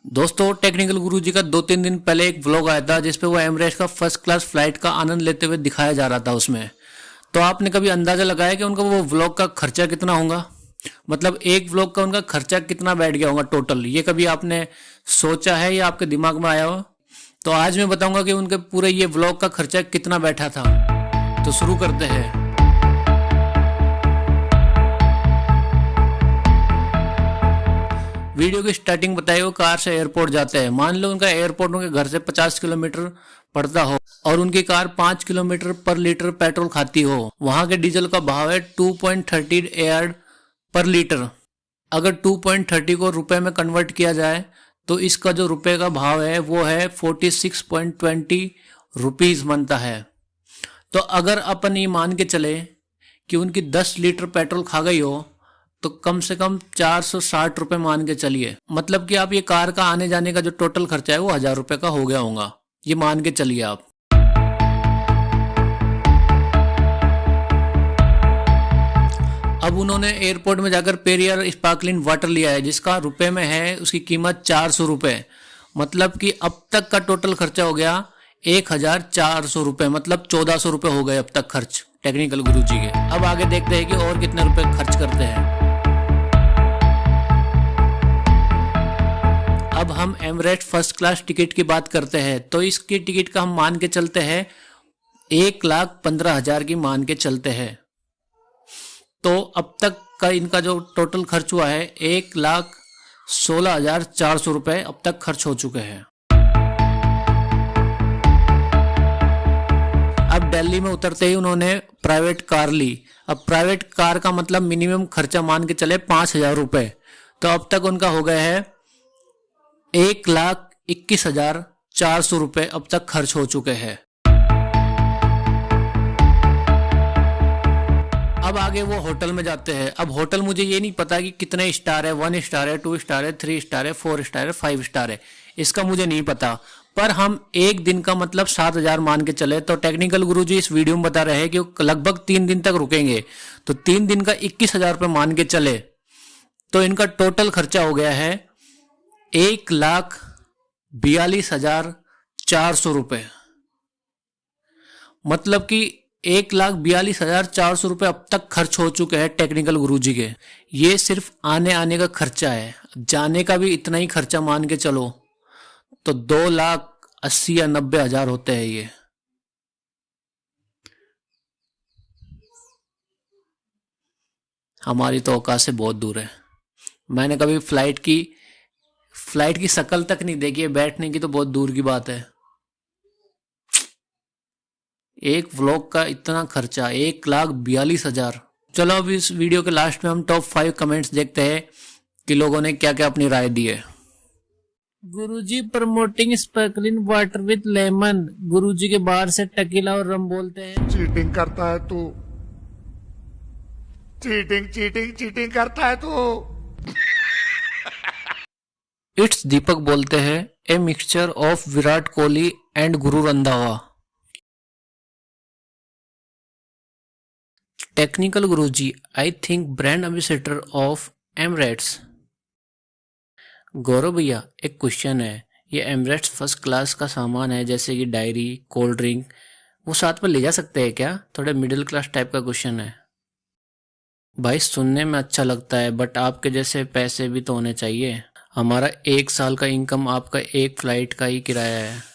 दोस्तों, टेक्निकल गुरुजी का 2-3 दिन पहले एक व्लॉग आया था जिसपे वो एमरेट्स का फर्स्ट क्लास फ्लाइट का आनंद लेते हुए दिखाया जा रहा था उसमें। तो आपने कभी अंदाजा लगाया कि उनका वो व्लॉग का खर्चा कितना होगा? मतलब एक व्लॉग का उनका खर्चा कितना बैठ गया होगा टोटल? ये कभी आपने सोचा है या आपके दिमाग में आया हो? तो आज मैं बताऊंगा कि उनके पूरे ये व्लॉग का खर्चा कितना बैठा था। तो शुरू करते हैं। वीडियो की स्टार्टिंग बताई, वो कार से एयरपोर्ट जाते हैं। मान लो उनका एयरपोर्ट उनके घर से 50 किलोमीटर पड़ता हो और उनकी कार 5 किलोमीटर पर लीटर पेट्रोल खाती हो। वहां के डीजल का भाव है 2.30 ARD पर लीटर। अगर 2.30 को रुपए में कन्वर्ट किया जाए तो इसका जो रुपए का भाव है वो है 46.20 रुपीज बनता है। तो अगर अपन ये मान के चले कि उनकी 10 लीटर पेट्रोल खा गई हो तो कम से कम 460 रुपए मान के चलिए। मतलब कि आप ये कार का आने जाने का जो टोटल खर्चा है वो 1000 रुपए का हो गया होगा, ये मान के चलिए आप। अब उन्होंने एयरपोर्ट में जाकर पेरियर स्पार्कलिंग वाटर लिया है जिसका रुपए में है उसकी कीमत 400 रुपए। मतलब कि अब तक का टोटल खर्चा हो गया 1400 रुपए, मतलब 1400 रुपए हो गए अब तक खर्च टेक्निकल गुरुजी के। अब आगे देखते हैं कि और कितने रुपए खर्च करते हैं। अब हम एमरेट्स फर्स्ट क्लास टिकट की बात करते हैं तो इसकी टिकट का हम मान के चलते हैं 1,15,000 की मान के चलते हैं। तो अब तक का इनका जो टोटल खर्च हुआ है 1,16,400 रुपए अब तक खर्च हो चुके हैं। अब दिल्ली में उतरते ही उन्होंने प्राइवेट कार ली। अब प्राइवेट कार का मतलब मिनिमम खर्चा मान के चले 5,000 रुपए। तो अब तक उनका हो गया है 1,21,400 रुपए अब तक खर्च हो चुके हैं। अब आगे वो होटल में जाते हैं। अब होटल मुझे ये नहीं पता कि कितने स्टार है, 1 स्टार है, 2 स्टार है, 3 स्टार है, 4 स्टार है, 5 स्टार है, इसका मुझे नहीं पता। पर हम एक दिन का मतलब 7,000 मान के चले तो टेक्निकल गुरुजी इस वीडियो में बता रहे हैं कि वो लगभग 3 दिन तक रुकेंगे। तो 3 दिन का 21,000 रुपये मान के चले तो इनका टोटल खर्चा हो गया है 1,42,400 रुपये। मतलब कि 1,42,400 रुपये अब तक खर्च हो चुके हैं टेक्निकल गुरुजी के। ये सिर्फ आने का खर्चा है, जाने का भी इतना ही खर्चा मान के चलो तो 2,80,000 या 90,000 होते हैं ये। हमारी तो औकात से बहुत दूर है। मैंने कभी फ्लाइट की शक्ल तक नहीं देखी है, बैठने की तो बहुत दूर की बात है। एक व्लॉग का इतना खर्चा 1,42,000। चलो अब इस वीडियो के लास्ट में हम टॉप 5 कमेंट्स देखते हैं कि लोगों ने क्या क्या अपनी राय दी है। Guruji promoting sparkling water with lemon. Guruji के बाहर से टकीला और रम बोलते हैं। चीटिंग करता है तू, चीटिंग करता है तू। इट्स दीपक बोलते हैं a mixture of Virat Kohli and Guru Randhawa. Technical Guruji I think brand ambassador of Emirates. Gaurav भैया, एक क्वेश्चन है, ये एमरेट्स फर्स्ट क्लास का सामान है जैसे कि डायरी, कोल्ड ड्रिंक, वो साथ में ले जा सकते हैं क्या? थोड़े मिडिल क्लास टाइप का क्वेश्चन है भाई। सुनने में अच्छा लगता है बट आपके जैसे पैसे भी तो होने चाहिए। हमारा 1 साल का इनकम आपका एक फ्लाइट का ही किराया है।